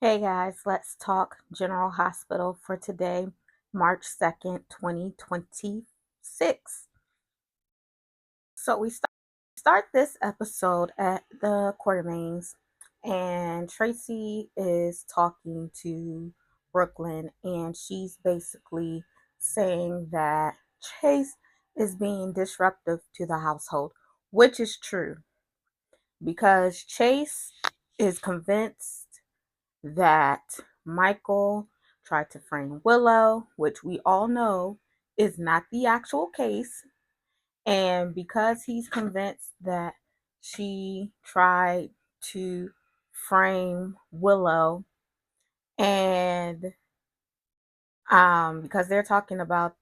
Hey guys, let's talk General Hospital for today, March 2nd, 2026. So we start this episode at the Quartermaines, and Tracy is talking to Brooklyn, and she's basically saying that Chase is being disruptive to the household, which is true because Chase is convinced that Michael tried to frame Willow, which we all know is not the actual case. And because he's convinced that she tried to frame Willow, and because they're talking about,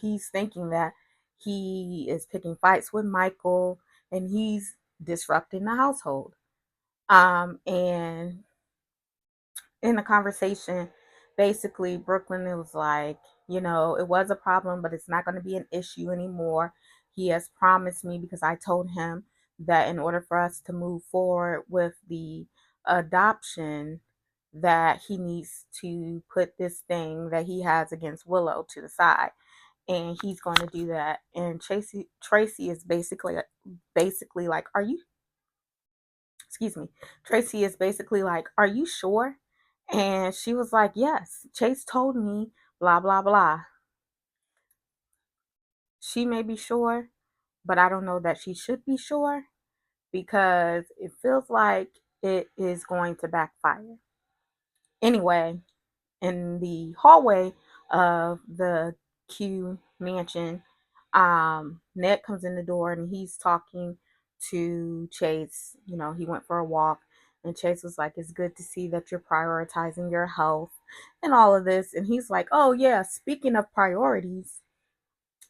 he's thinking that he is picking fights with Michael and he's disrupting the household. And in the conversation, basically Brooklyn it was like, it was a problem, but it's not going to be an issue anymore. He has promised me because I told him that in order for us to move forward with the adoption, that he needs to put this thing that he has against Willow to the side. And he's going to do that. And Tracy is basically like, are you excuse me, Tracy is basically like, are you sure? And she was like, yes, Chase told me, blah, blah, blah. She may be sure, but I don't know that she should be sure because it feels like it is going to backfire. Anyway, in the hallway of the Q mansion, Ned comes in the door and he's talking to Chase. He went for a walk, and Chase was like, it's good to see that you're prioritizing your health and all of this. And he's like, oh, yeah, speaking of priorities,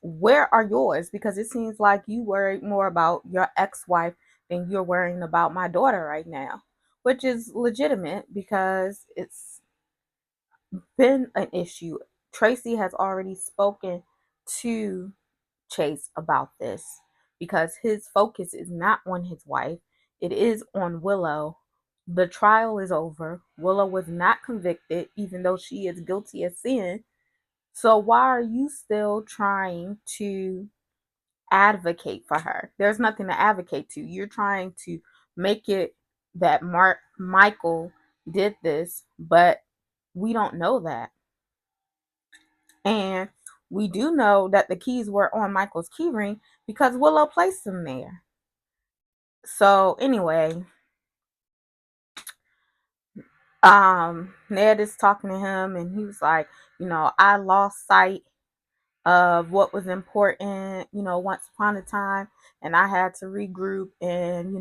where are yours? Because it seems like you worry more about your ex wife than you're worrying about my daughter right now, which is legitimate because it's been an issue. Tracy has already spoken to Chase about this because his focus is not on his wife, it is on Willow. The trial is over. Willow was not convicted, even though she is guilty of sin. So, why are you still trying to advocate for her? There's nothing to advocate to. You're trying to make it that Michael did this, but we don't know that. And we do know that the keys were on Michael's keyring because Willow placed them there. So anyway, Ned is talking to him and he was like, I lost sight of what was important, once upon a time, and I had to regroup. And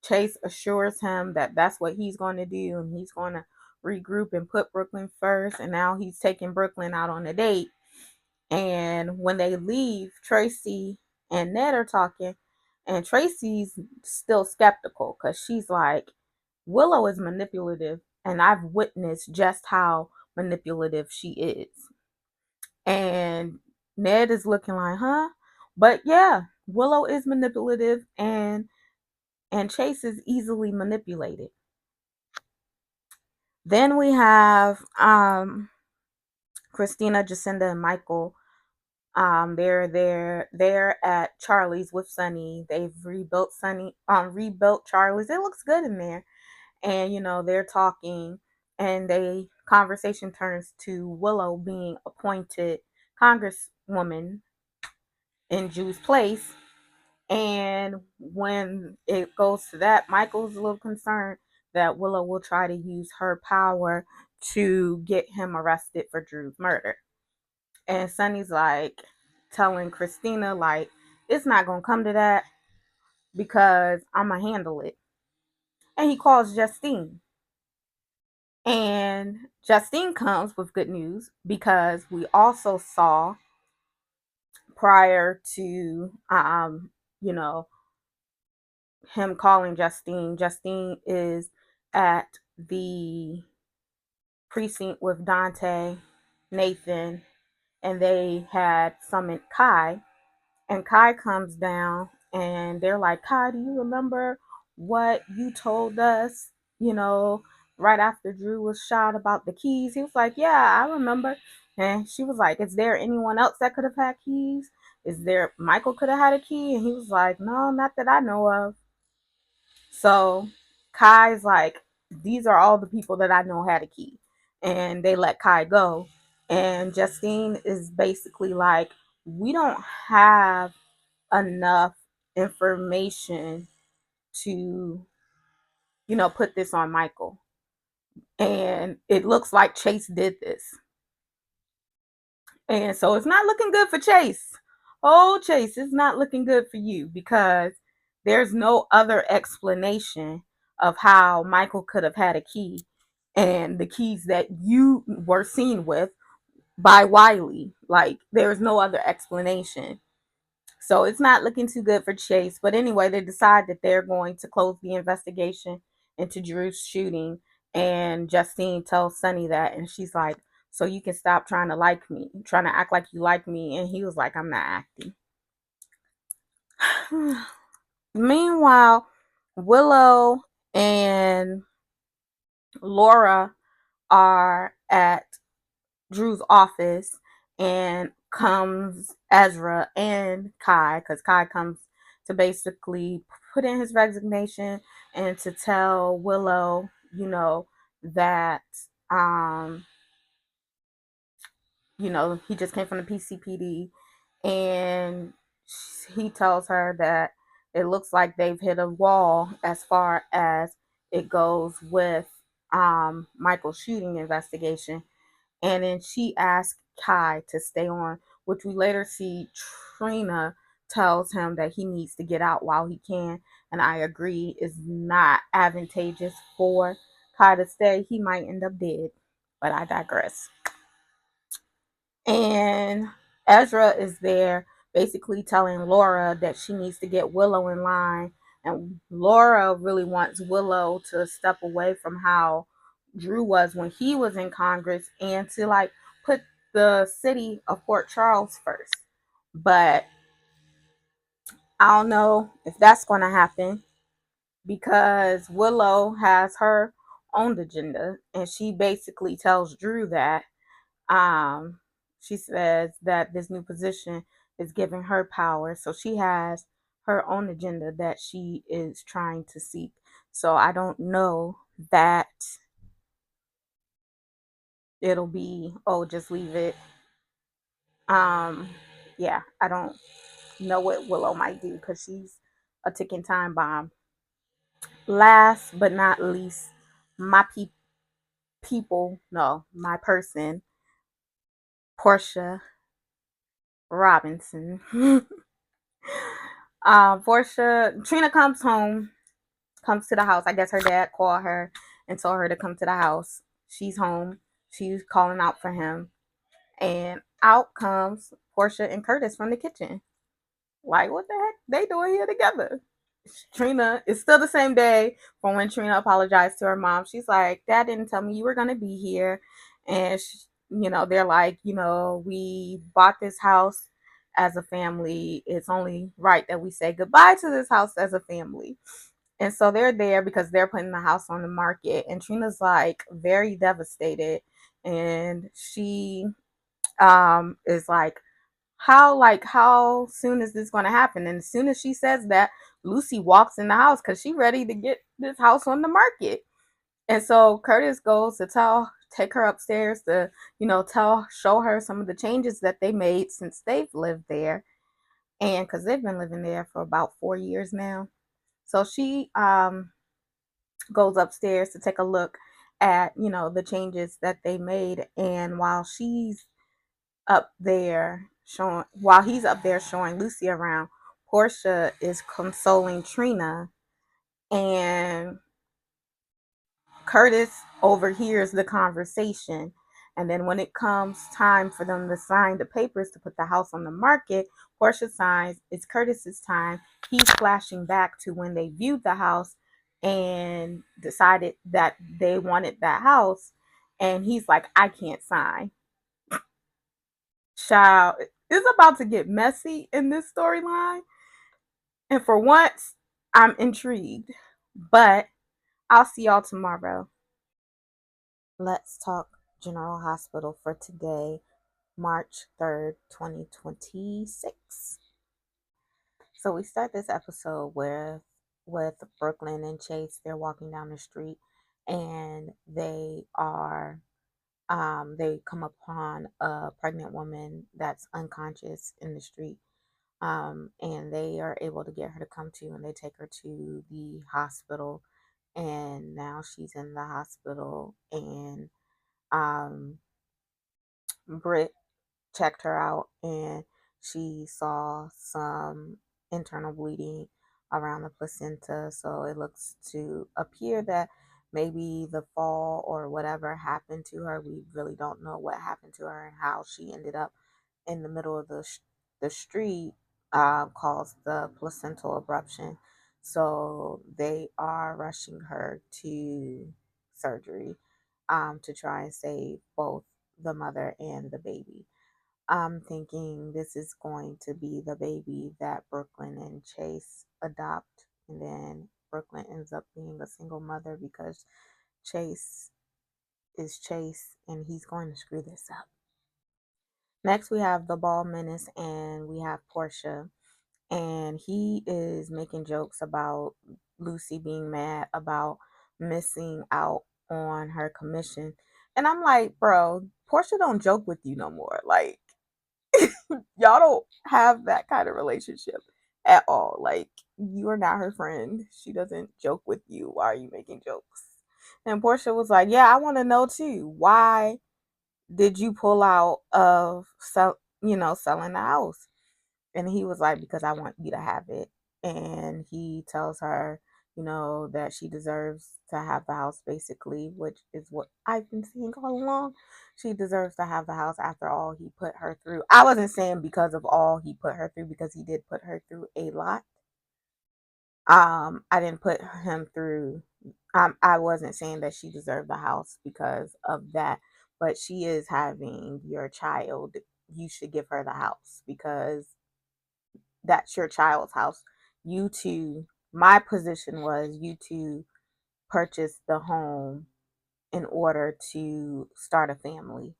Chase assures him that that's what he's going to do, and he's going to regroup and put Brooklyn first. And now he's taking Brooklyn out on a date. And when they leave, Tracy and Ned are talking, and Tracy's still skeptical because she's like, Willow is manipulative, and I've witnessed just how manipulative she is. And Ned is looking like, huh? But yeah, Willow is manipulative, and Chase is easily manipulated. Then we have Christina, Jacinda, and Michael. They're at Charlie's with Sunny. They've rebuilt Charlie's. It looks good in there. And they're talking, and they conversation turns to Willow being appointed congresswoman in Drew's place. And when it goes to that, Michael's a little concerned that Willow will try to use her power to get him arrested for Drew's murder. And Sunny's like telling Christina, like, it's not gonna come to that because I'ma handle it. And he calls Justine. And Justine comes with good news because we also saw prior to you know, him calling Justine. Justine is at the precinct with Dante, Nathan, and they had summoned Kai. And Kai comes down and they're like, Kai, do you remember what you told us, you know, right after Drew was shot about the keys. He was like, "Yeah, I remember." And she was like, "Is there anyone else that could have had keys? Is there Michael could have had a key?" And he was like, "No, not that I know of." So Kai's like, "These are all the people that I know had a key." And they let Kai go. And Justine is basically like, "We don't have enough information to, put this on Michael. And it looks like Chase did this." And so it's not looking good for Chase. Oh, Chase, it's not looking good for you because there's no other explanation of how Michael could have had a key and the keys that you were seen with by Wiley. Like, there's no other explanation. So it's not looking too good for Chase. But anyway, they decide that they're going to close the investigation into Drew's shooting. And Justine tells Sonny that. And she's like, "So you can stop trying to like me, trying to act like you like me." And he was like, "I'm not acting." Meanwhile, Willow and Laura are at Drew's office, and comes Ezra and Kai, because Kai comes to basically put in his resignation and to tell Willow, that um, he just came from the PCPD, and he tells her that it looks like they've hit a wall as far as it goes with Michael's shooting investigation. And then she asked Kai to stay on, which we later see Trina tells him that he needs to get out while he can. And I agree, is not advantageous for Kai to stay. He might end up dead, but I digress. And Ezra is there basically telling Laura that she needs to get Willow in line. And Laura really wants Willow to step away from how Drew was when he was in Congress and to like put the city of Port Charles first. But I don't know if that's going to happen because Willow has her own agenda, and she basically tells Drew that um, she says that this new position is giving her power. So she has her own agenda that she is trying to seek. So I don't know that it'll be, oh, just leave it. Um, yeah, I don't know what Willow might do because she's a ticking time bomb. Last but not least, my people, no, my person, Portia Robinson. Portia, Trina comes to the house. I guess her dad called her and told her to come to the house. She's home. She's calling out for him. And out comes Portia and Curtis from the kitchen. Like, what the heck they doing here together? Trina, it's still the same day from when Trina apologized to her mom. She's like, "Dad didn't tell me you were going to be here." And, they're like, "We bought this house as a family. It's only right that we say goodbye to this house as a family." And so they're there because they're putting the house on the market. And Trina's like very devastated. And she is like, how soon is this going to happen? And as soon as she says that, Lucy walks in the house because she's ready to get this house on the market. And so Curtis goes to take her upstairs to, show her some of the changes that they made since they've lived there. And because they've been living there for about 4 years now. So she goes upstairs to take a look at, the changes that they made. And while he's up there showing Lucy around, Portia is consoling Trina, and Curtis overhears the conversation. And then when it comes time for them to sign the papers to put the house on the market, Portia signs. It's Curtis's time. He's flashing back to when they viewed the house and decided that they wanted that house. And he's like, "I can't sign." Child, it's about to get messy in this storyline. And for once, I'm intrigued. But I'll see y'all tomorrow. Let's talk General Hospital for today, March 3rd, 2026. So we start this episode with Brooklyn and Chase. They're walking down the street and they come upon a pregnant woman that's unconscious in the street. And they are able to get her to come to, and they take her to the hospital. And now she's in the hospital, and um, Britt checked her out, and she saw some internal bleeding around the placenta. So it looks to appear that maybe the fall or whatever happened to her. We really don't know what happened to her and how she ended up in the middle of the street, caused the placental abruption. So they are rushing her to surgery, to try and save both the mother and the baby. I'm thinking this is going to be the baby that Brooklyn and Chase adopt, and then Brooklyn ends up being a single mother because Chase is Chase and he's going to screw this up. Next, we have the Ball Menace, and we have Portia, and he is making jokes about Lucy being mad about missing out on her commission. And I'm like, bro, Portia don't joke with you no more. Like, y'all don't have that kind of relationship at all. Like, you are not her friend. She doesn't joke with you. Why are you making jokes? And Portia was like, yeah, I want to know too. Why did you pull out of selling the house? And he was like, because I want you to have it. And he tells her, that she deserves to have the house, basically, which is what I've been saying all along. She deserves to have the house after all he put her through. I wasn't saying because of all he put her through, because he did put her through a lot. I didn't put him through. I wasn't saying that she deserved the house because of that, but she is having your child. You should give her the house because that's your child's house. You two, my position was you two purchased the home in order to start a family.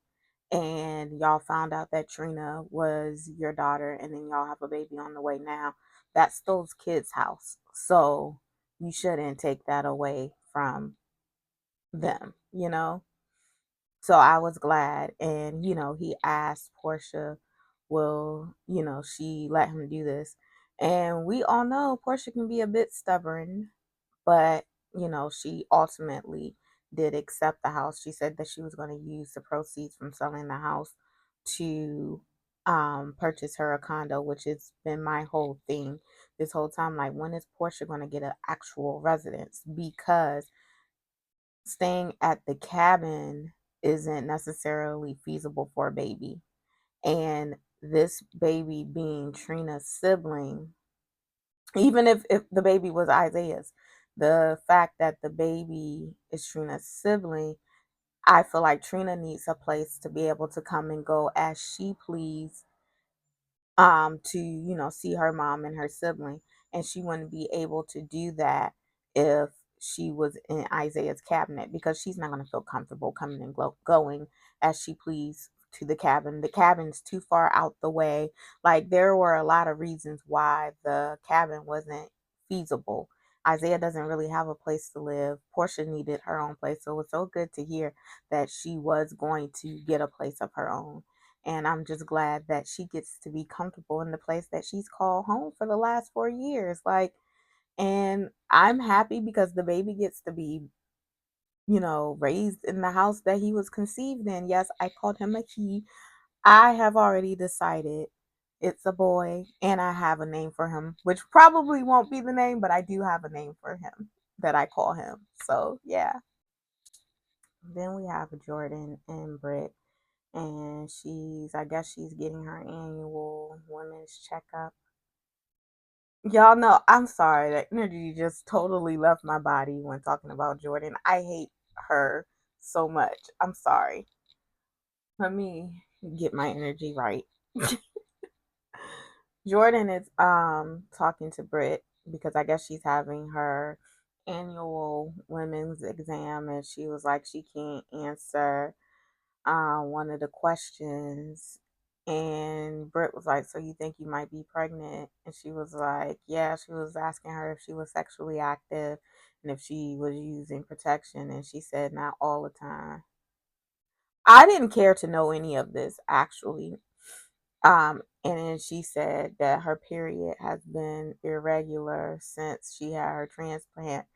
And y'all found out that Trina was your daughter, and then y'all have a baby on the way now. That's those kids' house. So you shouldn't take that away from them. So I was glad. And, he asked Portia, will, she let him do this? And we all know Portia can be a bit stubborn, but, she ultimately did accept the house. She said that she was going to use the proceeds from selling the house to purchase her a condo, which has been my whole thing this whole time. Like, when is Portia going to get an actual residence? Because staying at the cabin isn't necessarily feasible for a baby. And this baby being Trina's sibling, even if the baby was Isaiah's, the fact that the baby is Trina's sibling, I feel like Trina needs a place to be able to come and go as she please, to see her mom and her sibling, and she wouldn't be able to do that if she was in Isaiah's cabinet, because she's not going to feel comfortable coming and going as she please to the cabin's too far out the way. Like, there were a lot of reasons why the cabin wasn't feasible. Isaiah doesn't really have a place to live. Portia needed her own place, so it was so good to hear that she was going to get a place of her own. And I'm just glad that she gets to be comfortable in the place that she's called home for the last 4 years. Like, and I'm happy because the baby gets to be, raised in the house that he was conceived in. Yes, I called him a he. I have already decided it's a boy, and I have a name for him, which probably won't be the name, but I do have a name for him that I call him. So, yeah. Then we have Jordan and Britt, and I guess she's getting her annual women's checkup. Y'all know, I'm sorry, that energy just totally left my body when talking about Jordan. I hate her so much. I'm sorry. Let me get my energy right. Jordan is talking to Britt because I guess she's having her annual women's exam, and she was like she can't answer one of the questions. And Britt was like, "So you think you might be pregnant?" And she was like, "Yeah." She was asking her if she was sexually active and if she was using protection, and she said not all the time. I didn't care to know any of this actually. And then she said that her period has been irregular since she had her transplant,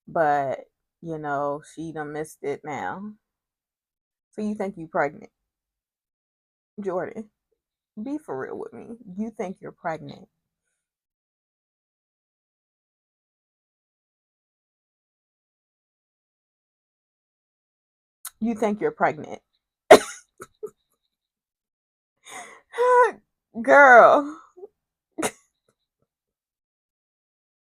but she done missed it now. So you think you pregnant, Jordan? Be for real with me. You think you're pregnant? You think you're pregnant? Girl,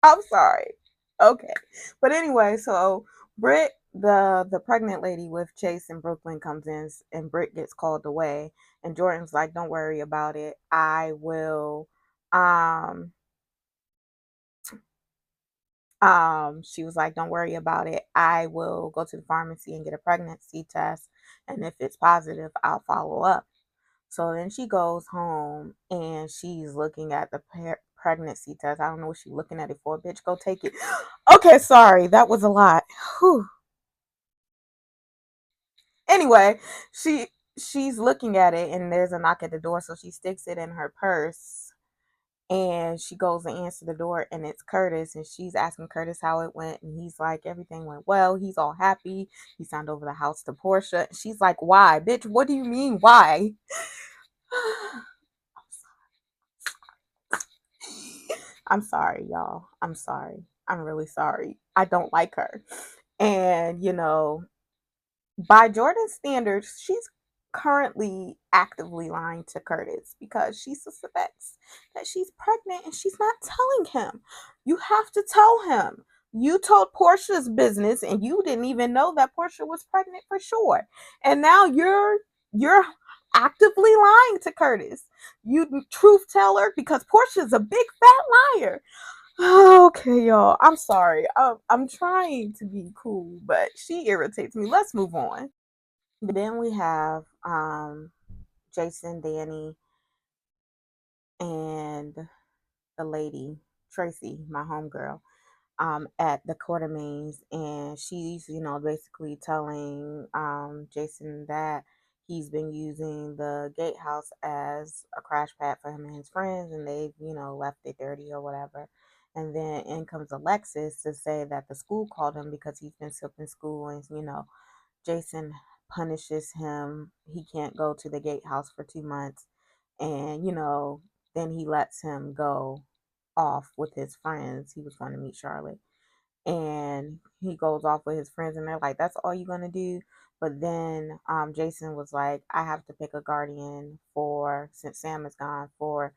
I'm sorry. Okay. But anyway, so Britt, the pregnant lady with Chase in Brooklyn comes in, and Britt gets called away, and Jordan's like, "Don't worry about it. I will um she was like, "Don't worry about it. I will go to the pharmacy and get a pregnancy test, and if it's positive, I'll follow up." So then she goes home and she's looking at the pregnancy test. I don't know what she's looking at it for. Bitch, go take it. Okay, sorry. That was a lot. Whew. Anyway, she's looking at it and there's a knock at the door, so she sticks it in her purse and she goes to answer the door and it's Curtis, and she's asking Curtis how it went, and he's like, everything went well. He's all happy. He signed over the house to Portia. She's like, why? Bitch, what do you mean why? I'm sorry, y'all. I'm sorry. I'm really sorry. I don't like her. And, by Jordan's standards, she's currently actively lying to Curtis because she suspects that she's pregnant and she's not telling him. You have to tell him. You told Portia's business and you didn't even know that Portia was pregnant for sure. And now you're actively lying to Curtis. You truth teller, because Portia's a big fat liar. Okay, y'all. I'm sorry. I'm trying to be cool, but she irritates me. Let's move on. But then we have Jason, Danny, and the lady Tracy, my homegirl, at the Quartermains, and she's basically telling Jason that he's been using the gatehouse as a crash pad for him and his friends, and they've left it dirty or whatever. And then in comes Alexis to say that the school called him because he's been skipping school, and Jason punishes him. He can't go to the gatehouse for 2 months, and then he lets him go off with his friends. He was going to meet Charlotte, and he goes off with his friends, and they're like, "That's all you're gonna do?" But then Jason was like, "I have to pick a guardian for since Sam is gone for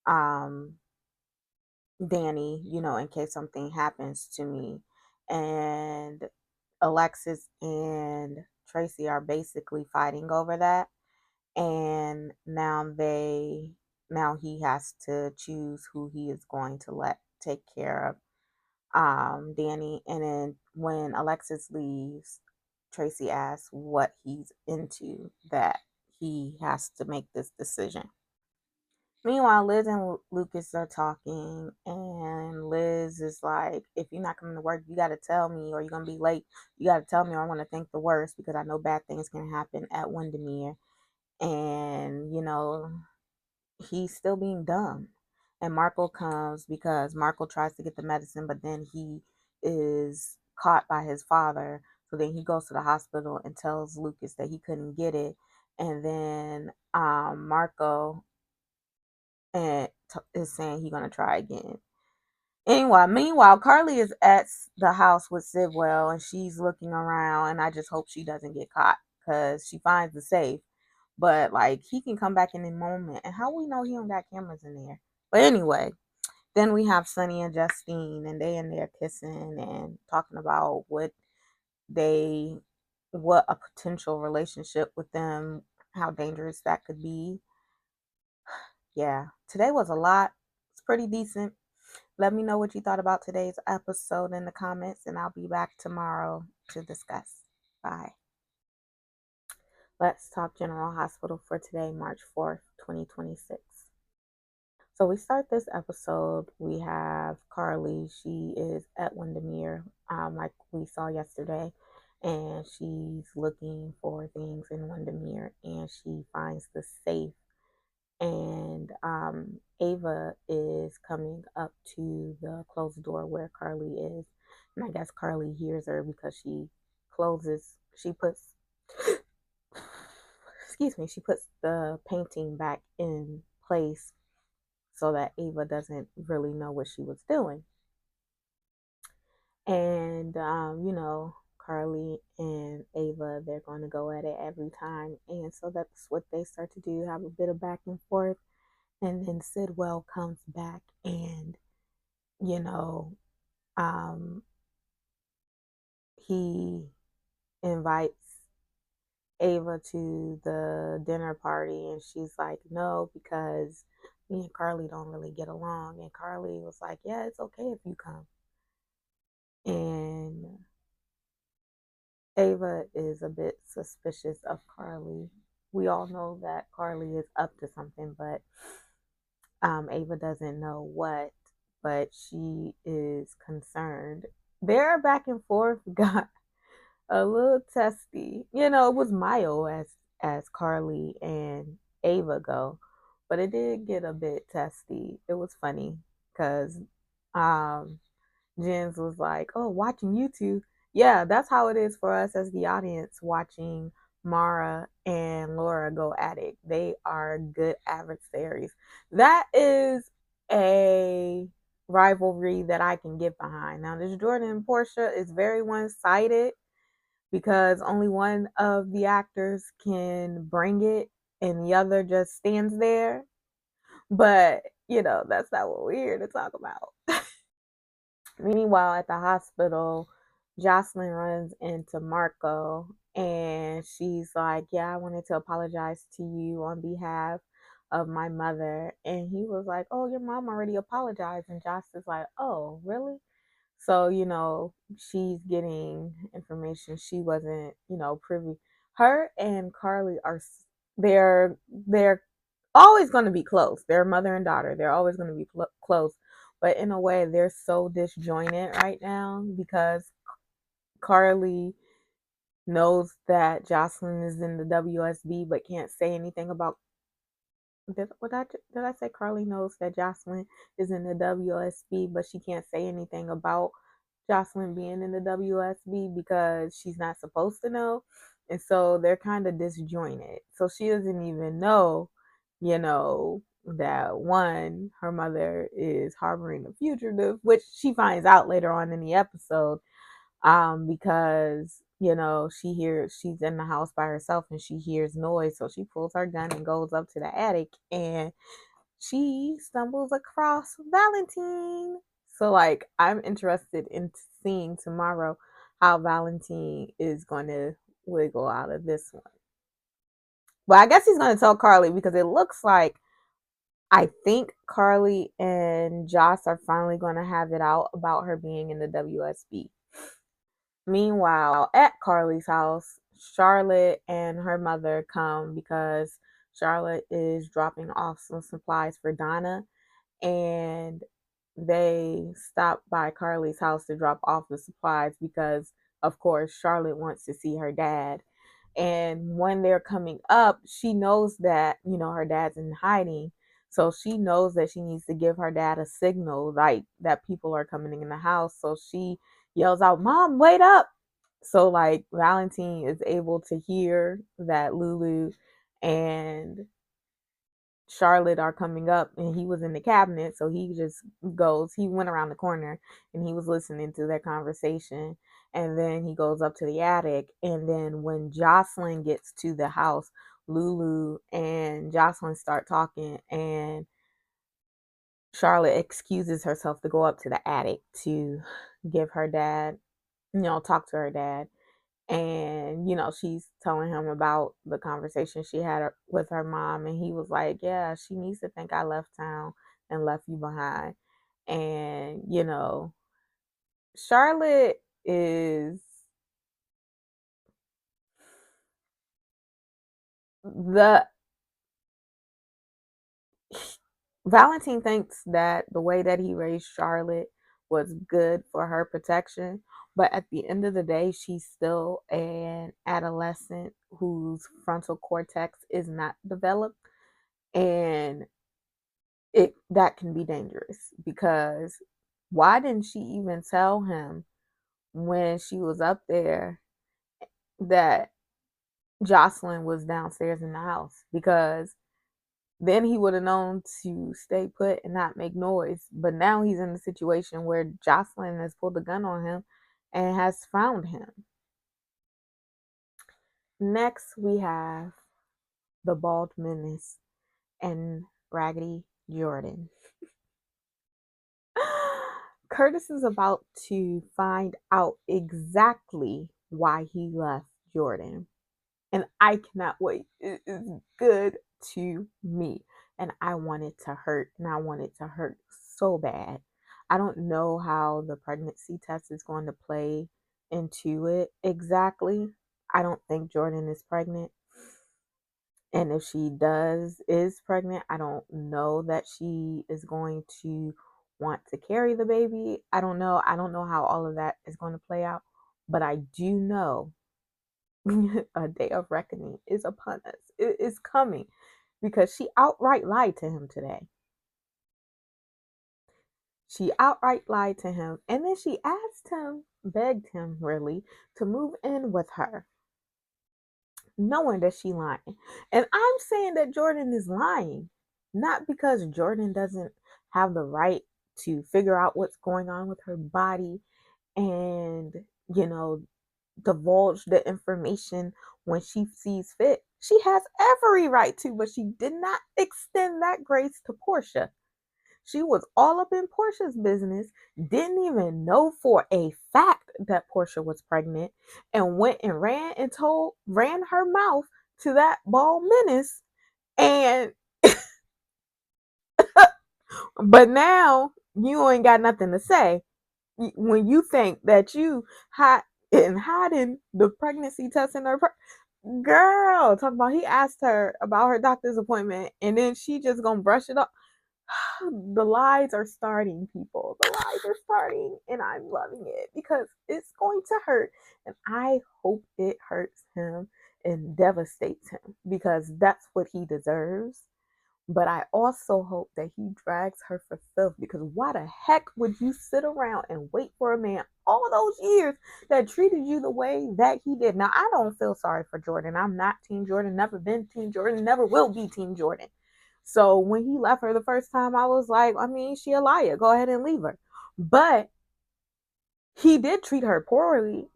um Danny, in case something happens to me." And Alexis and Tracy are basically fighting over that, and now he has to choose who he is going to let take care of Danny. And then when Alexis leaves, Tracy asks what he's into that he has to make this decision. Meanwhile, Liz and Lucas are talking, and Liz is like, "If you're not coming to work, you got to tell me, or you're going to be late. You got to tell me, or I'm going to think the worst because I know bad things can happen at Windermere." And, he's still being dumb. And Marco comes because Marco tries to get the medicine, but then he is caught by his father. So then he goes to the hospital and tells Lucas that he couldn't get it. And then Marco is saying he's gonna try again. Anyway, meanwhile, Carly is at the house with Sidwell, and she's looking around, and I just hope she doesn't get caught because she finds the safe. But like, he can come back in a moment, and how we know he don't got cameras in there? But anyway, then we have Sonny and Justine, and they in there kissing and talking about they what a potential relationship with them, how dangerous that could be. Yeah, today was a lot. It's pretty decent. Let me know what you thought about today's episode in the comments, and I'll be back tomorrow to discuss. Bye. Let's talk General Hospital for today, March 4th, 2026. So we start this episode. We have Carly. She is at Windermere, like we saw yesterday, and she's looking for things in Windermere, and she finds the safe. And Ava is coming up to the closed door where Carly is, and I guess Carly hears her because she closes. She puts, excuse me, she puts the painting back in place so that Ava doesn't really know what she was doing. And, Carly and Ava, they're going to go at it every time. And so that's what they start to do, have a bit of back and forth. And then Sidwell comes back and, you know, um, he invites Ava to the dinner party. And she's like, no, because me and Carly don't really get along. And Carly was like, yeah, it's okay if you come. And Ava is a bit suspicious of Carly. We all know that Carly is up to something, but Ava doesn't know what, but she is concerned. Their back and forth got a little testy. It was mild as Carly and Ava go, but it did get a bit testy. It was funny because um Jens was like, "Oh, watching you two." Yeah, that's how it is for us as the audience watching Mara and Laura go at it. They are good adversaries. That is a rivalry that I can get behind. Now, this Jordan and Portia is very one-sided because only one of the actors can bring it and the other just stands there. But, that's not what we're here to talk about. Meanwhile, at the hospital, Jocelyn runs into Marco and she's like, yeah, I wanted to apologize to you on behalf of my mother. And he was like, oh, your mom already apologized. And Joss is like, oh, really? So, she's getting information she wasn't, privy. Her and Carly they're always going to be close. They're mother and daughter. They're always going to be close. But in a way, they're so disjointed right now because Carly knows that Jocelyn is in the WSB but can't say anything about. Did I say Carly knows that Jocelyn is in the WSB but she can't say anything about Jocelyn being in the WSB because she's not supposed to know. And so they're kind of disjointed. So she doesn't even know, that one, her mother is harboring a fugitive, which she finds out later on in the episode, because, she's in the house by herself and she hears noise. So she pulls her gun and goes up to the attic and she stumbles across Valentine. So, like, I'm interested in seeing tomorrow how Valentine is going to wiggle out of this one. But I guess he's going to tell Carly because it looks like I think Carly and Joss are finally going to have it out about her being in the WSB. Meanwhile, at Carly's house, Charlotte and her mother come because Charlotte is dropping off some supplies for Donna, and they stop by Carly's house to drop off the supplies because, of course, Charlotte wants to see her dad. And when they're coming up, she knows that, her dad's in hiding. So she knows that she needs to give her dad a signal, like that people are coming in the house. So she yells out, Mom, wait up. So, like, Valentine is able to hear that Lulu and Charlotte are coming up, and he was in the cabinet, so he went around the corner and he was listening to their conversation, and then he goes up to the attic, and then when Jocelyn gets to the house, Lulu and Jocelyn start talking, and Charlotte excuses herself to go up to the attic to give her dad, talk to her dad. And she's telling him about the conversation she had with her mom, and he was like, yeah, she needs to think I left town and left you behind. And, Charlotte is the Valentine thinks that the way that he raised Charlotte was good for her protection, but at the end of the day, she's still an adolescent whose frontal cortex is not developed, and it that can be dangerous because why didn't she even tell him when she was up there that Jocelyn was downstairs in the house? Because then he would have known to stay put and not make noise. But now he's in a situation where Jocelyn has pulled a gun on him and has found him. Next, we have the Bald Menace and Raggedy Jordan. Curtis is about to find out exactly why he left Jordan. And I cannot wait. It is good to me. And I want it to hurt. And I want it to hurt so bad. I don't know how the pregnancy test is going to play into it exactly. I don't think Jordan is pregnant. And if she is pregnant, I don't know that she is going to want to carry the baby. I don't know. I don't know how all of that is going to play out. But I do know a day of reckoning is upon us. It is coming because she outright lied to him today. She outright lied to him. And then she asked him, begged him really, to move in with her, knowing that she lying. And I'm saying that Jordan is lying, not because Jordan doesn't have the right to figure out what's going on with her body and, you know, divulge the information when she sees fit. She has every right to, but she did not extend that grace to Portia. She was all up in Portia's business, didn't even know for a fact that Portia was pregnant, and went and ran her mouth to that bald menace. And but now you ain't got nothing to say when you think that you hiding the pregnancy test in her girl. Talk about he asked her about her doctor's appointment, and then she just gonna brush it off. The lies are starting, people. The lies are starting, and I'm loving it because it's going to hurt, and I hope it hurts him and devastates him because that's what he deserves. But I also hope that he drags her for filth because why the heck would you sit around and wait for a man all those years that treated you the way that he did? Now, I don't feel sorry for Jordan. I'm not Team Jordan, never been Team Jordan, never will be Team Jordan. So when he left her the first time, I was like, I mean, she a liar. Go ahead and leave her. But he did treat her poorly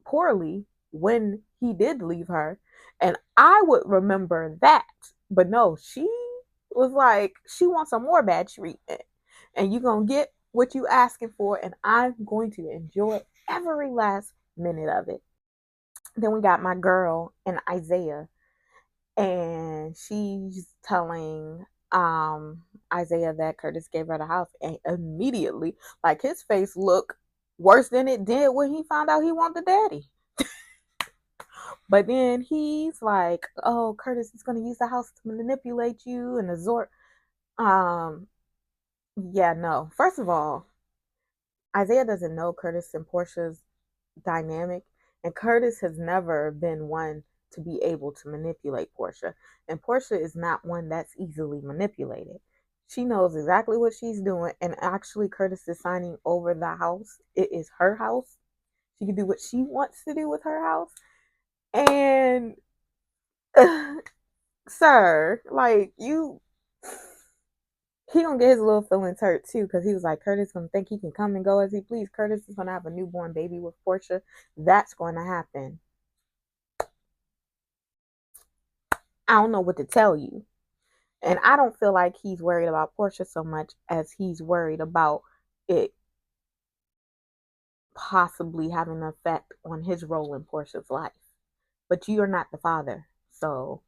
when he did leave her. And I would remember that. But no, she was like, she wants some more bad treatment. And you're going to get what you asking for. And I'm going to enjoy every last minute of it. Then we got my girl and Isaiah. And she's telling Isaiah that Curtis gave her the house. And immediately, like his face looked worse than it did when he found out he wanted the daddy. But then he's like, "Oh, Curtis is going to use the house to manipulate you and exhort." Um, yeah, no. First of all, Isaiah doesn't know Curtis and Portia's dynamic, and Curtis has never been one to be able to manipulate Portia, and Portia is not one that's easily manipulated. She knows exactly what she's doing, and actually, Curtis is signing over the house. It is her house. She can do what she wants to do with her house, and sir, like you, he gonna get his little feelings hurt too because he was like, Curtis gonna think he can come and go as he please. Curtis is gonna have a newborn baby with Portia. That's going to happen. I don't know what to tell you. And I don't feel like he's worried about Portia so much as he's worried about it possibly having an effect on his role in Portia's life. But you are not the father. So,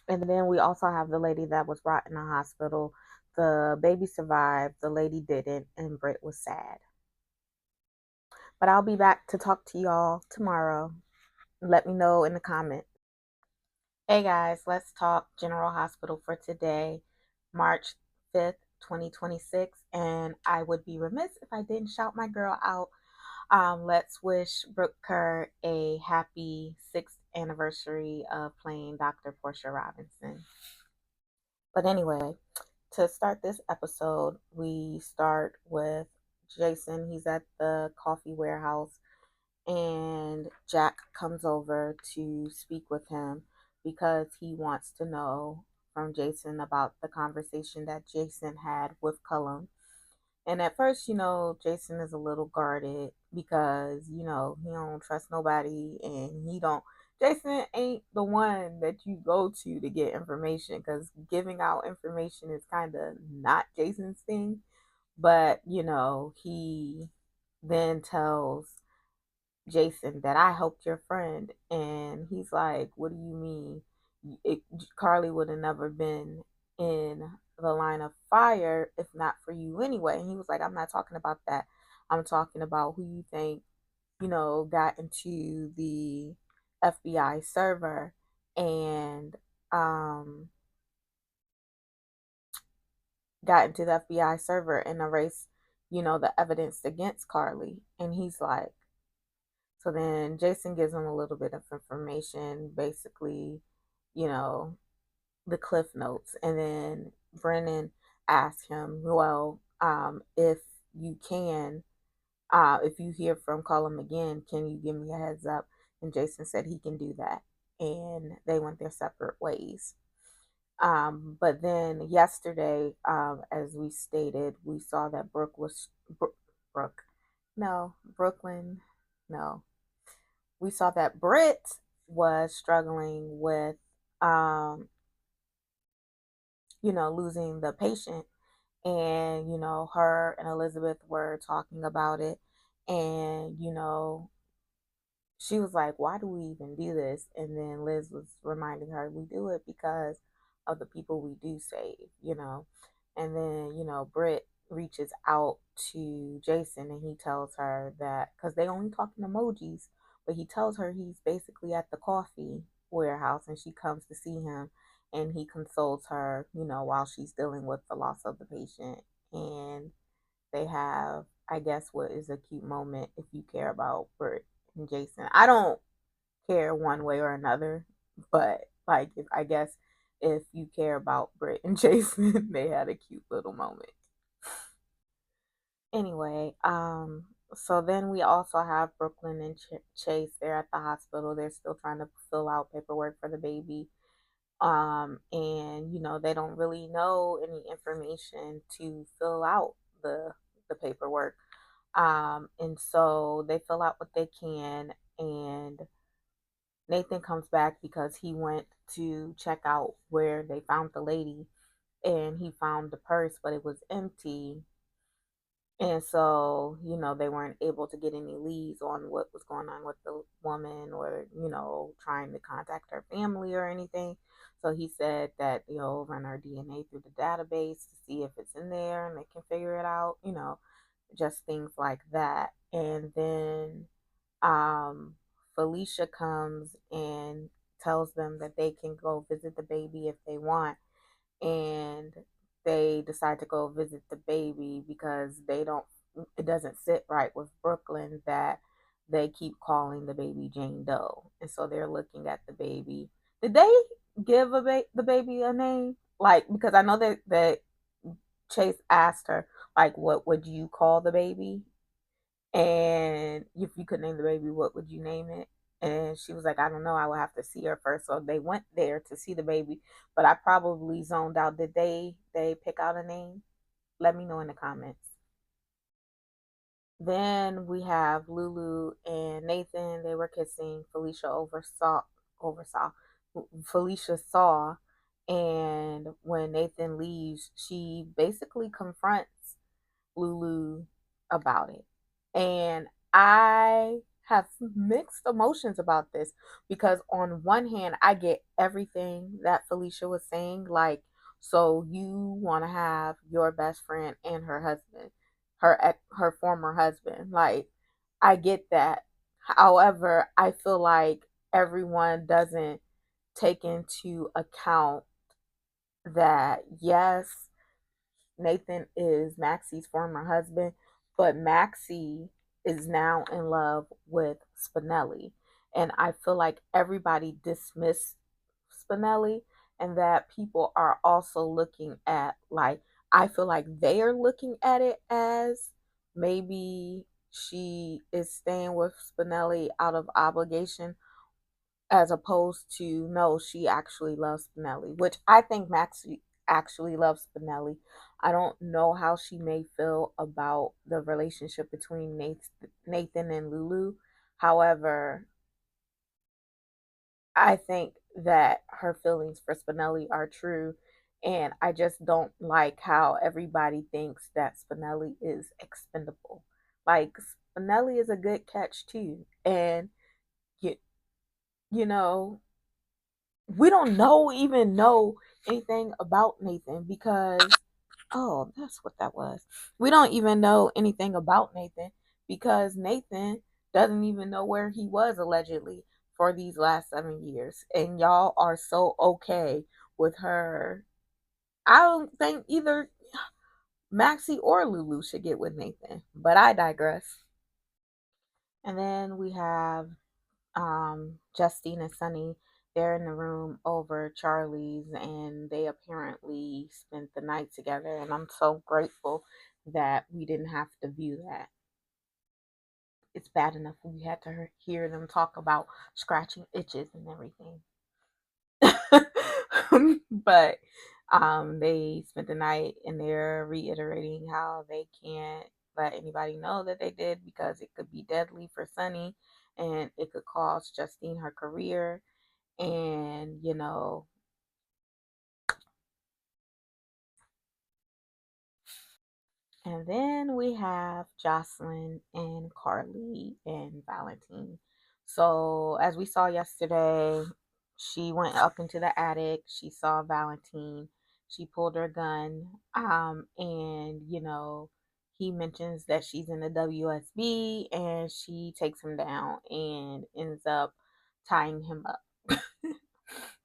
and then we also have the lady that was brought in the hospital the baby survived, the lady didn't, and Britt was sad. But I'll be back to talk to y'all tomorrow. Let me know in the comments. Hey guys, let's talk General Hospital for today, March 5th, 2026. And I would be remiss if I didn't shout my girl out. Let's wish Brooke Kerr a happy 6th anniversary of playing Dr. Portia Robinson. But anyway, to start this episode, we start with Jason. He's at the coffee warehouse, and Jack comes over to speak with him because he wants to know from Jason about the conversation that Jason had with Cullum. And at first, Jason is a little guarded because, he don't trust nobody, and he don't Jason ain't the one that you go to get information, because giving out information is kind of not Jason's thing. But, he then tells Jason that I helped your friend. And he's like, what do you mean? It, Carly would have never been in the line of fire if not for you anyway. And he was like, I'm not talking about that. I'm talking about who you think, got into the FBI server and got into the FBI server and erased, the evidence against Carly. And he's like, so then Jason gives him a little bit of information, basically, you know, the cliff notes. And then Brennan asks him, well, if you can, if you hear from Cullum again, can you give me a heads up? And Jason said he can do that. And they went their separate ways. But then yesterday, as we stated, we saw that Brooke, no, Brooklyn, no, we saw that Britt was struggling with, um, losing the patient. And, her and Elizabeth were talking about it. And, she was like, why do we even do this? And then Liz was reminding her, we do it because of the people we do save. And then, Britt reaches out to Jason, and he tells her that, because they only talk in emojis, but he tells her he's basically at the coffee warehouse and she comes to see him, and he consoles her, while she's dealing with the loss of the patient. And they have, I guess, what is a cute moment if you care about Britt and Jason. I don't care one way or another, but like, if I guess if you care about Britt and Jason, they had a cute little moment. Anyway, so then we also have Brooklyn and Chase. They're at the hospital. They're still trying to fill out paperwork for the baby. And they don't really know any information to fill out the paperwork. And so they fill out what they can, and Nathan comes back because he went to check out where they found the lady, and he found the purse, but it was empty. And so, they weren't able to get any leads on what was going on with the woman, or, trying to contact her family or anything. So he said that they'll run our DNA through the database to see if it's in there and they can figure it out, just things like that. And then Felicia comes and tells them that they can go visit the baby if they want. And they decide to go visit the baby because it doesn't sit right with Brooklyn that they keep calling the baby Jane Doe. And so they're looking at the baby. Did they give the baby a name? Like, because I know that Chase asked her, like, what would you call the baby? And if you could name the baby, what would you name it? And she was like, I don't know. I would have to see her first. So they went there to see the baby, but I probably zoned out. Did they pick out a name? Let me know in the comments. Then we have Lulu and Nathan. They were kissing. Oversaw. Felicia saw, and when Nathan leaves, she basically confronts Lulu about it. And I have mixed emotions about this because, on one hand, I get everything that Felicia was saying. Like, So you want to have your best friend and her husband, her former husband. Like, I get that. However, I feel like everyone doesn't take into account that yes, Nathan is Maxie's former husband, but Maxie is now in love with Spinelli. And I feel like everybody dismissed Spinelli, and that people are also looking at, like, I feel like they are looking at it as maybe she is staying with Spinelli out of obligation, as opposed to no, she actually loves Spinelli, which I think Maxie actually loves Spinelli. I don't know how she may feel about the relationship between Nathan and Lulu. However, I think that her feelings for Spinelli are true. And I just don't like how everybody thinks that Spinelli is expendable. Like, Spinelli is a good catch too. And you, you know, we don't even know anything about Nathan because, oh, that's what that was. We don't even know anything about Nathan because Nathan doesn't even know where he was allegedly for these last 7 years. And y'all are so okay with her. I don't think either Maxie or Lulu should get with Nathan, but I digress. And then we have Justine and Sunny. They're in the room over Charlie's, and they apparently spent the night together. And I'm so grateful that we didn't have to view that. It's bad enough we had to hear them talk about scratching itches and everything. But they spent the night, and they're reiterating how they can't let anybody know that they did because it could be deadly for Sunny, and it could cost Justine her career. And and then we have Jocelyn and Carly and Valentine. So, as we saw yesterday, she went up into the attic. She saw Valentine. She pulled her gun. And, he mentions that she's in the WSB, and she takes him down and ends up tying him up.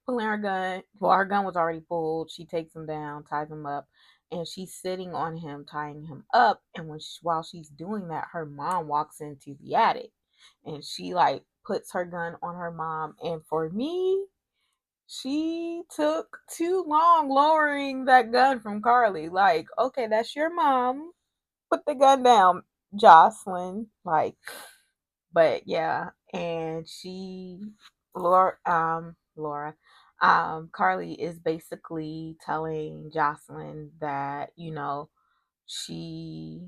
Pulling her gun. Well, her gun was already pulled. She takes him down, ties him up, and she's sitting on him, tying him up. And while she's doing that, her mom walks into the attic, and she like puts her gun on her mom. And for me, she took too long lowering that gun from Carly. Like, okay, that's your mom. Put the gun down, Jocelyn. Like, but yeah, and Laura, Carly is basically telling Jocelyn that, she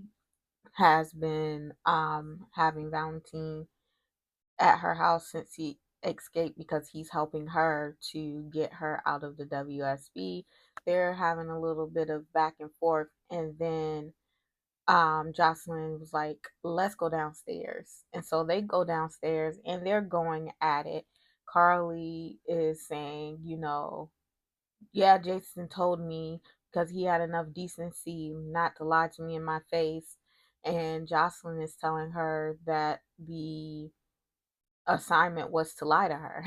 has been having Valentine at her house since he escaped because he's helping her to get her out of the WSB. They're having a little bit of back and forth, and then Jocelyn was like, let's go downstairs. And so they go downstairs and they're going at it. Carly is saying, yeah, Jason told me because he had enough decency not to lie to me in my face. And Jocelyn is telling her that the assignment was to lie to her.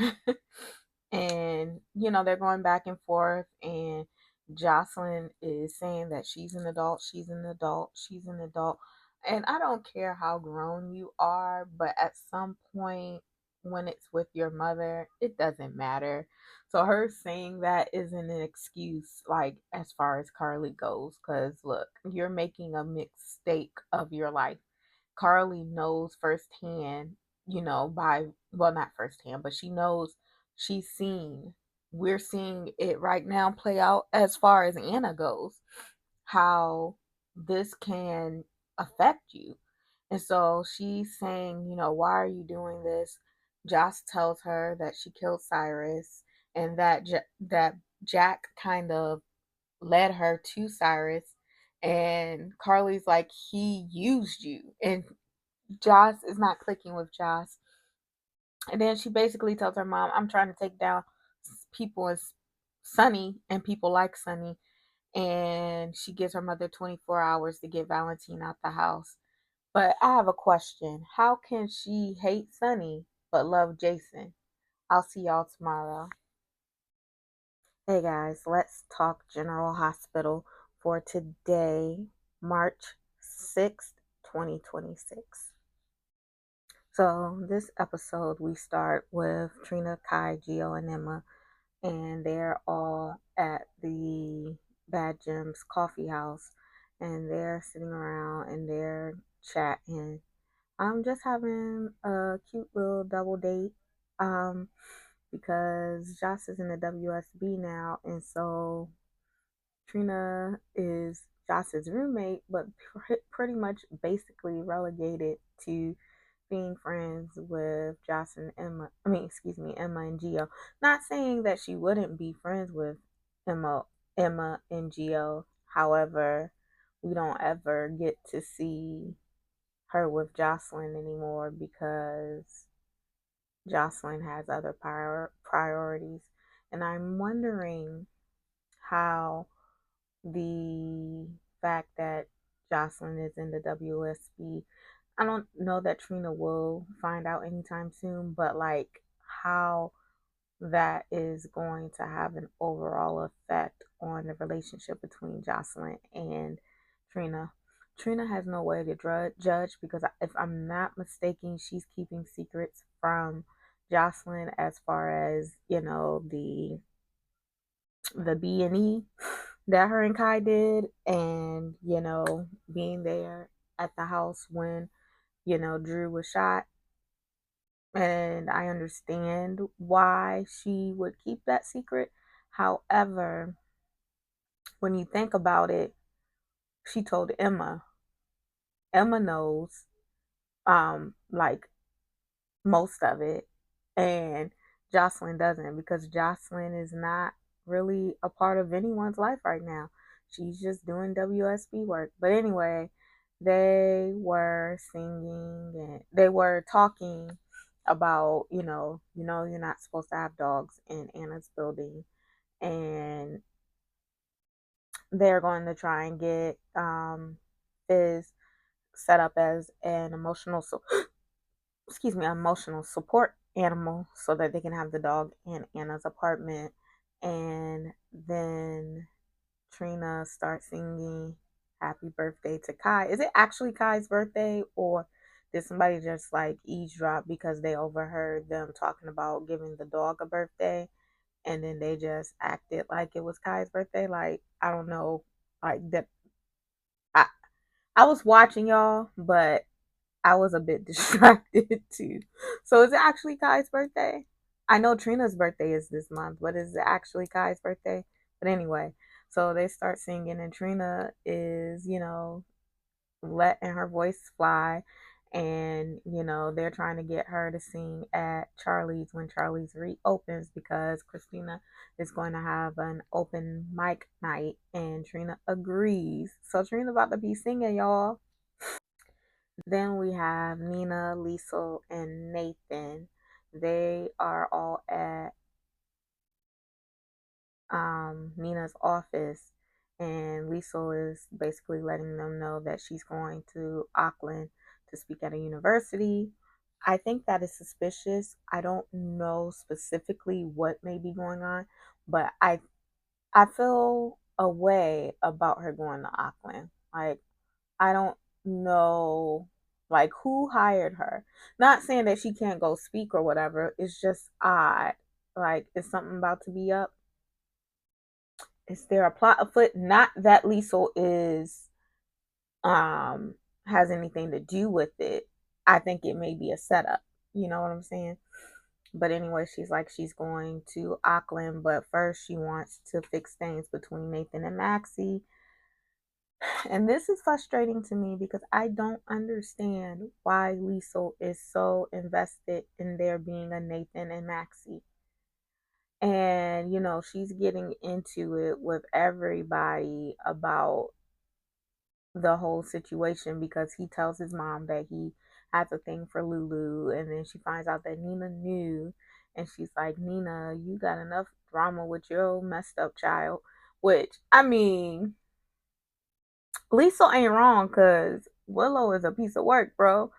And they're going back and forth, and Jocelyn is saying that she's an adult, she's an adult, she's an adult. And I don't care how grown you are, but at some point when it's with your mother, it doesn't matter. So her saying that isn't an excuse, like, as far as Carly goes, because look, you're making a mistake of your life. Carly knows firsthand, by, well, not firsthand, but she knows, she's seen, we're seeing it right now play out as far as Anna goes, how this can affect you. And so she's saying, why are you doing this? Joss tells her that she killed Cyrus, and that Jack kind of led her to Cyrus. And Carly's like, he used you. And Joss is not clicking with Joss. And then she basically tells her mom, I'm trying to take down people as Sunny and people like Sunny. and she gives her mother 24 hours to get Valentine out the house. But I have a question. How can she hate Sunny but love Jason? I'll see y'all tomorrow. Hey guys, let's talk General Hospital for today, March 6th, 2026. So, this episode, we start with Trina, Kai, Gio, and Emma, and they're all at the Bad Jim's coffee house, and they're sitting around and they're chatting. I'm just having a cute little double date. Um, because Joss is in the WSB now, and so Trina is Joss's roommate, but pretty much basically relegated to being friends with Joss and Emma. I mean, excuse me, Emma and Gio. Not saying that she wouldn't be friends with Emma, Emma and Gio. However, we don't ever get to see her with Jocelyn anymore because Jocelyn has other priorities. And I'm wondering how the fact that Jocelyn is in the WSB, I don't know that Trina will find out anytime soon, but like how that is going to have an overall effect on the relationship between Jocelyn and Trina. Trina has no way to judge because if I'm not mistaken, she's keeping secrets from Jocelyn as far as the B&E that her and Kai did, and being there at the house when Drew was shot. And I understand why she would keep that secret. However, when you think about it, she told Emma. Emma knows, like most of it, and Jocelyn doesn't because Jocelyn is not really a part of anyone's life right now. She's just doing WSB work. But anyway, they were singing and they were talking about, you're not supposed to have dogs in Anna's building, and they're going to try and get Fizz set up as an emotional support animal so that they can have the dog in Anna's apartment. And then Trina starts singing happy birthday to Kai. Is it actually Kai's birthday, or did somebody just like eavesdrop because they overheard them talking about giving the dog a birthday and then they just acted like it was Kai's birthday? Like, I don't know. Like that I I was watching y'all, but I was a bit distracted too. So is it actually Kai's birthday? I know Trina's birthday is this month, but is it actually Kai's birthday? But anyway, so they start singing, and Trina is, letting her voice fly. And, they're trying to get her to sing at Charlie's when Charlie's reopens because Christina is going to have an open mic night, and Trina agrees. So Trina about to be singing, y'all. Then we have Nina, Liesel, and Nathan. They are all at Nina's office, and Liesel is basically letting them know that she's going to Auckland to speak at a university. I think that is suspicious. I don't know specifically what may be going on, but I feel a way about her going to Auckland. Like, I don't know like who hired her. Not saying that she can't go speak or whatever. It's just odd. Like, is something about to be up? Is there a plot afoot? Not that Liesel is has anything to do with it. I think it may be a setup. You know what I'm saying? But anyway, she's like she's going to Auckland, but first she wants to fix things between Nathan and Maxie. And this is frustrating to me because I don't understand why Liesel is so invested in there being a Nathan and Maxie. And, she's getting into it with everybody about the whole situation because he tells his mom that he has a thing for Lulu. And then she finds out that Nina knew. And she's like, Nina, you got enough drama with your messed up child. Which, I mean, Liesl ain't wrong because Willow is a piece of work, bro.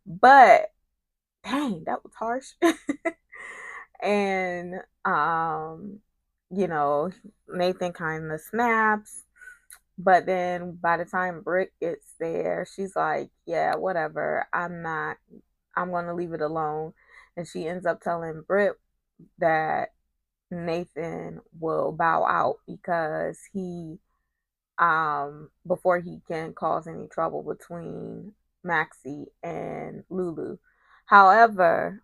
But dang, that was harsh. And you know, Nathan kind of snaps, but then by the time Britt gets there, she's like, "Yeah, whatever. I'm gonna leave it alone." And she ends up telling Britt that Nathan will bow out because he before he can cause any trouble between Maxie and Lulu. However,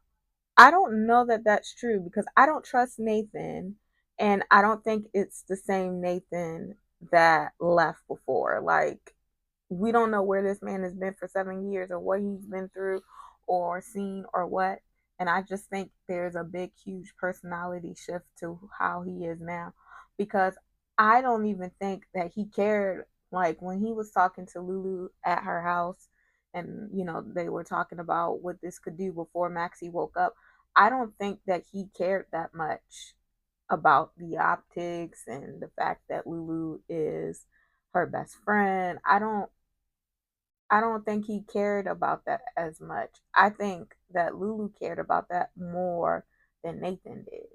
I don't know that that's true because I don't trust Nathan, and I don't think it's the same Nathan that left before. Like, we don't know where this man has been for 7 years or what he's been through or seen or what. And I just think there's a big, huge personality shift to how he is now because I don't even think that he cared. Like when he was talking to Lulu at her house and, you know, they were talking about what this could do before Maxie woke up. I don't think that he cared that much about the optics and the fact that Lulu is her best friend. I don't think he cared about that as much. I think that Lulu cared about that more than Nathan did.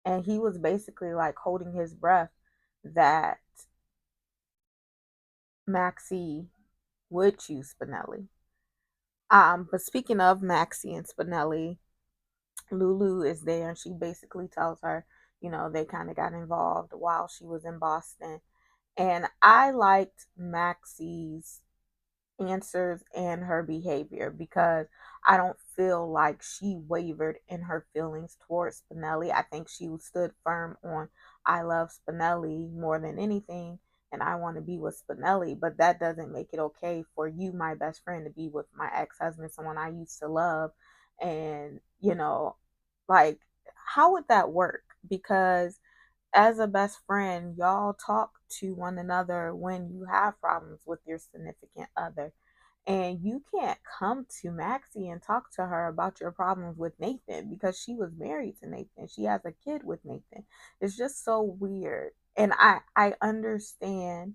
And he was basically like holding his breath that Maxie would choose Spinelli. But speaking of Maxie and Spinelli, Lulu is there and she basically tells her, you know, they kind of got involved while she was in Boston. And I liked Maxie's answers and her behavior because I don't feel like she wavered in her feelings towards Spinelli. I think she stood firm on I love Spinelli more than anything and I want to be with Spinelli, but that doesn't make it okay for you, my best friend, to be with my ex-husband, someone I used to love. And, you know, like, how would that work? Because as a best friend, y'all talk to one another when you have problems with your significant other. And you can't come to Maxie and talk to her about your problems with Nathan because she was married to Nathan. She has a kid with Nathan. It's just so weird. And I understand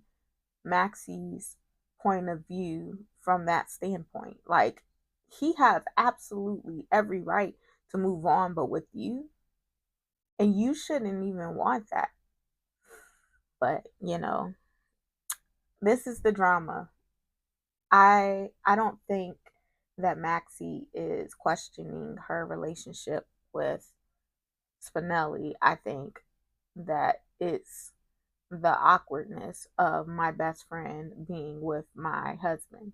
Maxie's point of view from that standpoint. Like, he has absolutely every right to move on, but with you, and you shouldn't even want that. But, you know, this is the drama. I don't think that Maxie is questioning her relationship with Spinelli. I think that it's the awkwardness of my best friend being with my husband.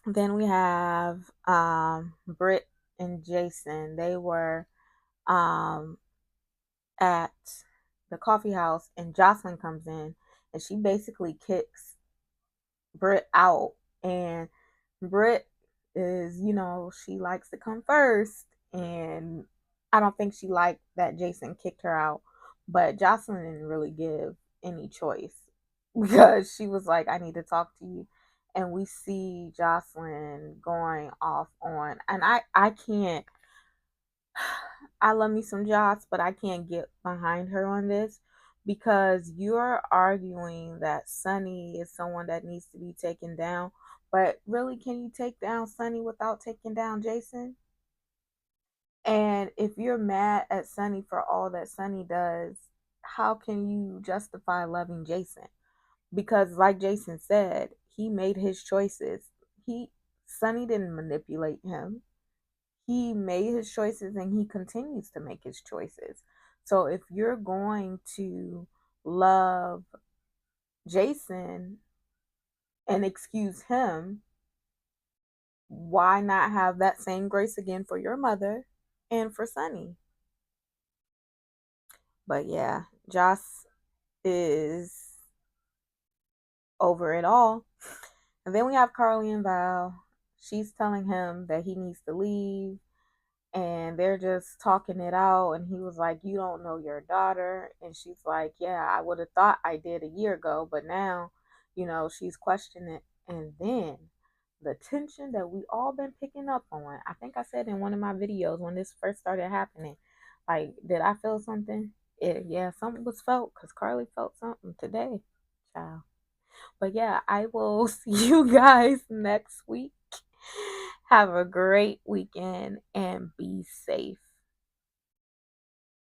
Then we have Britt and Jason. They were um, at the coffee house, and Jocelyn comes in, and she basically kicks Britt out. And Britt is, you know, she likes to come first. And I don't think she liked that Jason kicked her out. But Jocelyn didn't really give any choice because she was like, I need to talk to you. And we see Jocelyn going off on, and I can't, I love me some Joss, but I can't get behind her on this because you're arguing that Sunny is someone that needs to be taken down. But really, can you take down Sunny without taking down Jason? And if you're mad at Sunny for all that Sunny does, how can you justify loving Jason? Because like Jason said, he made his choices. He Sunny didn't manipulate him. He made his choices and he continues to make his choices. So if you're going to love Jason and excuse him, why not have that same grace again for your mother and for Sunny? But yeah, Joss is over it all. And then we have Carly and Val. She's telling him that he needs to leave and they're just talking it out, and he was like, you don't know your daughter, and she's like, yeah, I would have thought I did a year ago, but now, you know, she's questioning it. And then the tension that we all been picking up on, I think I said in one of my videos when this first started happening, like, did I feel something? Yeah, something was felt because Carly felt something today, child. But yeah, I will see you guys next week. Have a great weekend and be safe.